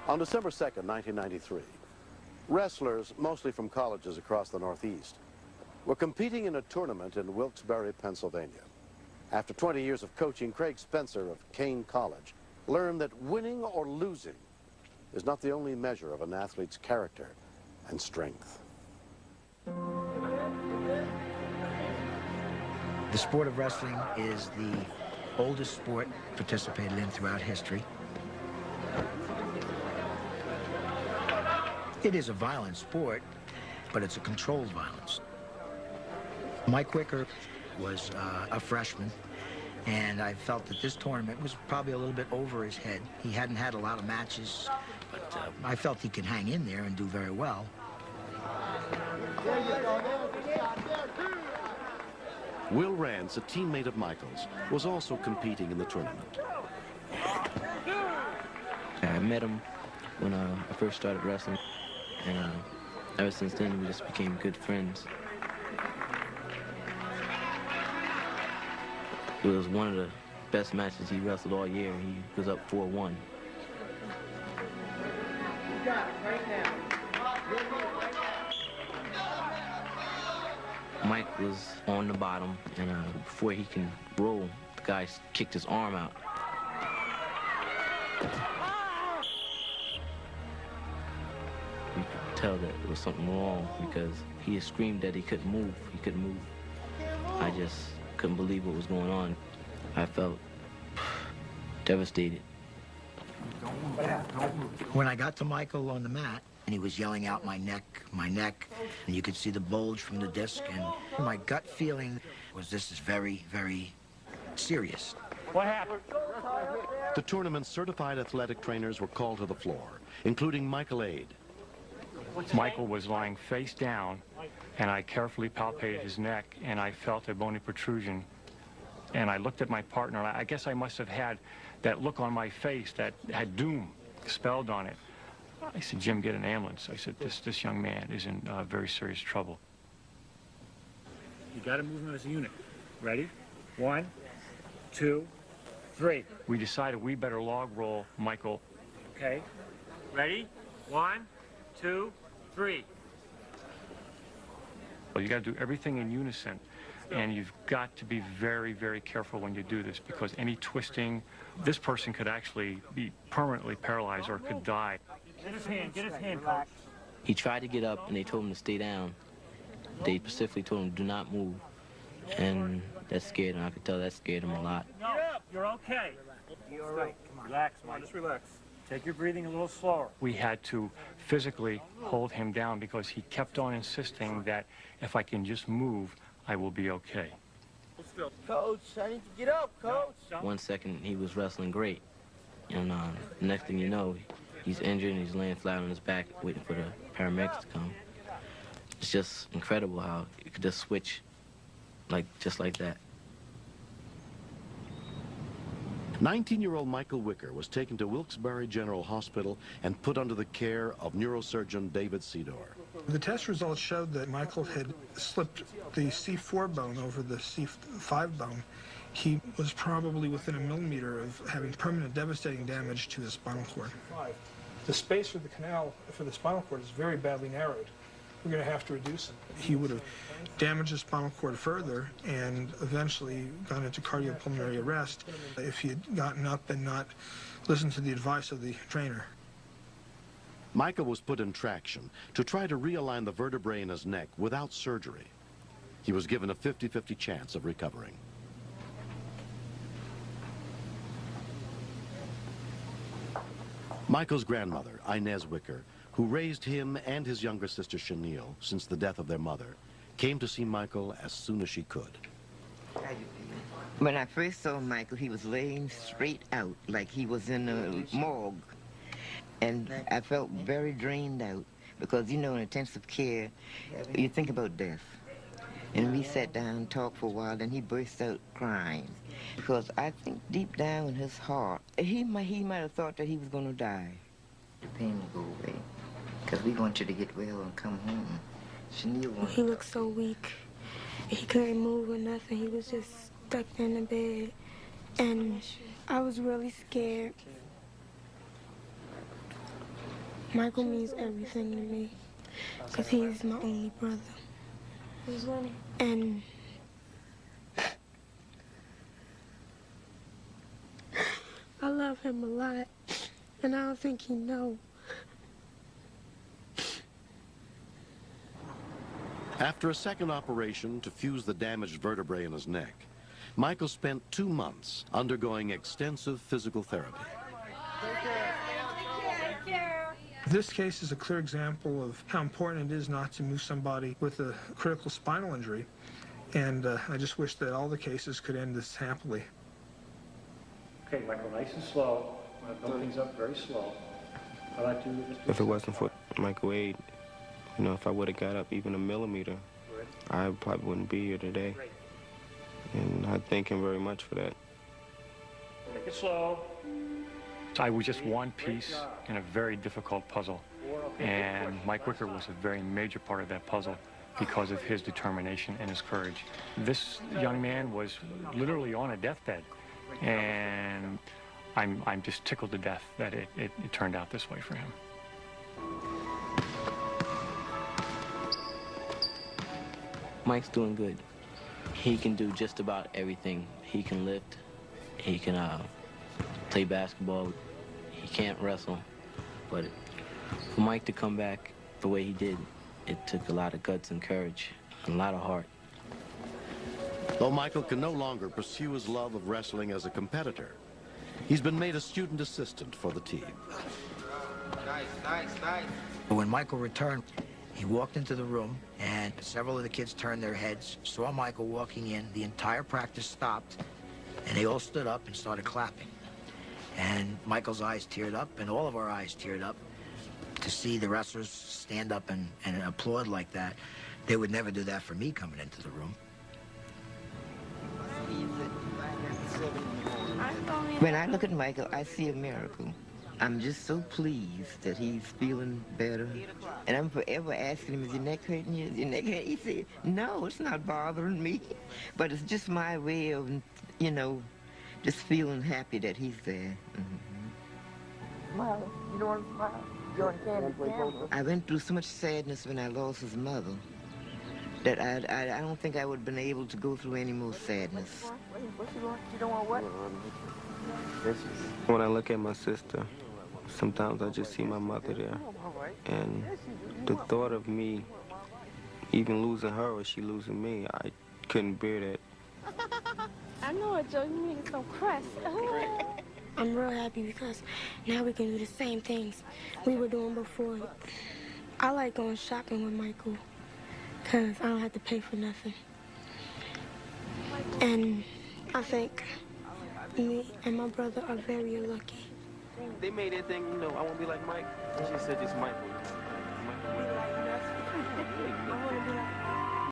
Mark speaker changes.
Speaker 1: On December 2nd, 1993, wrestlers, mostly from colleges across the Northeast, were competing in a tournament in Wilkes-Barre, Pennsylvania. After 20 years of coaching, Craig Spencer of Kane College learned that winning or losing is not the only measure of an athlete's character and strength.
Speaker 2: The sport of wrestling is the oldest sport participated in throughout history. It is a violent sport, but it's a controlled violence. Mike Wicker was a freshman, and I felt that this tournament was probably a little bit over his head. He hadn't had a lot of matches, but I felt he could hang in there and do very well.
Speaker 1: Will Rance, a teammate of Michael's, was also competing in the tournament.
Speaker 3: I met him when I first started wrestling, and ever since then we just became good friends. It was one of the best matches he wrestled all year. He was up 4-1.
Speaker 4: You got it right now.
Speaker 3: Mike was on the bottom, and before he can roll, the guy kicked his arm out. You could tell that there was something wrong because he had screamed that he couldn't move. He couldn't move. I just couldn't believe what was going on. I felt devastated.
Speaker 2: When I got to Michael on the mat, and he was yelling out my neck, and you could see the bulge from the disc, and my gut feeling was this is very, very serious.
Speaker 4: What happened?
Speaker 1: The tournament's certified athletic trainers were called to the floor, including Michael Aid.
Speaker 5: Michael was lying face down, and I carefully palpated his neck, and I felt a bony protrusion. And I looked at my partner, and I guess I must have had that look on my face that had doom spelled on it. I said, Jim, get an ambulance. I said, this young man is in very serious trouble.
Speaker 4: You got to move him as a unit. Ready? 1, 2, 3.
Speaker 5: We decided we better log roll Michael.
Speaker 4: Okay. Ready? 1, 2, 3.
Speaker 5: Well, you got to do everything in unison. And you've got to be very, very careful when you do this, because any twisting, this person could actually be permanently paralyzed or could die.
Speaker 4: Get his hand, Coach.
Speaker 3: He tried to get up, and they told him to stay down. They specifically told him, do not move. And that scared him. I could tell that scared him a lot.
Speaker 4: Get up. You're okay. You're all right. Come on. Relax, Mike. Just relax. Take your breathing a little slower.
Speaker 5: We had to physically hold him down because he kept on insisting that if I can just move, I will be okay.
Speaker 4: Coach, I need to get up, Coach.
Speaker 3: 1 second, he was wrestling great. And the next thing you know, he's injured and he's laying flat on his back waiting for the paramedics to come. It's just incredible how you could just switch just like that.
Speaker 1: 19-year-old Michael Wicker was taken to Wilkes-Barre General Hospital and put under the care of neurosurgeon David Sedor.
Speaker 6: The test results showed that Michael had slipped the C4 bone over the C5 bone. He was probably within a millimeter of having permanent devastating damage to his spinal cord. The space for the canal for the spinal cord is very badly narrowed. We're going to have to reduce it. He would have damaged his spinal cord further and eventually gone into cardiopulmonary arrest if he had gotten up and not listened to the advice of the trainer.
Speaker 1: Michael was put in traction to try to realign the vertebrae in his neck without surgery. He was given a 50-50 chance of recovering. Michael's grandmother, Inez Wicker, who raised him and his younger sister Chenille since the death of their mother, came to see Michael as soon as she could.
Speaker 7: When I first saw Michael, he was laying straight out like he was in a morgue. And I felt very drained out because, you know, in intensive care, you think about death. And we sat down and talked for a while, and he burst out crying. Because I think deep down in his heart, he might have thought that he was going to die. The pain will go away, because we want you to get well and come home.
Speaker 8: He looked so weak. He couldn't move or nothing. He was just stuck in the bed. And I was really scared. Michael means everything to me because he's my only brother. And I love him a lot, and I don't think he knows.
Speaker 1: After a second operation to fuse the damaged vertebrae in his neck, Michael spent 2 months undergoing extensive physical therapy.
Speaker 6: This case is a clear example of how important it is not to move somebody with a critical spinal injury, and I just wish that all the cases could end this happily.
Speaker 4: Okay, Michael, nice and slow. I'm going to build things up very slow. I'd like to just do
Speaker 9: If it wasn't for Michael Aid, you know, if I would have got up even a millimeter, I probably wouldn't be here today. And I thank him very much for that.
Speaker 4: Take it slow.
Speaker 5: I was just one piece in a very difficult puzzle, and Mike Wicker was a very major part of that puzzle because of his determination and his courage. This young man was literally on a deathbed, and I'm just tickled to death that it turned out this way for him.
Speaker 3: Mike's doing good. He can do just about everything. He can lift, he can play basketball, he can't wrestle, but for Mike to come back the way he did, it took a lot of guts and courage, and a lot of heart.
Speaker 1: Though Michael can no longer pursue his love of wrestling as a competitor, he's been made a student assistant for the team.
Speaker 7: Nice.
Speaker 2: When Michael returned, he walked into the room, and several of the kids turned their heads, saw Michael walking in. The entire practice stopped, and they all stood up and started clapping. And Michael's eyes teared up, and all of our eyes teared up to see the wrestlers stand up and applaud like that. They would never do that for me coming into the room.
Speaker 7: When I look at Michael, I see a miracle. I'm just so pleased that he's feeling better. And I'm forever asking him, is your neck hurting you? Is your neck hurting? He said, no, it's not bothering me. But it's just my way of, you know, just feeling happy that he's there.
Speaker 10: Smile. You don't want to smile? You want to
Speaker 7: I went through so much sadness when I lost his mother that I don't think I would have been able to go through any more sadness.
Speaker 10: What you want? You don't want what?
Speaker 9: When I look at my sister, sometimes I just see my mother there. And the thought of me even losing her or she losing me, I couldn't bear that.
Speaker 8: I know it, Joe. You mean it's so crust. I'm real happy because now we can do the same things we were doing before. I like going shopping with Michael because I don't have to pay for nothing. And I think me and my brother are very lucky.
Speaker 9: They made that thing, you know, I want to be like Mike. And she said just Michael.
Speaker 8: I want to be like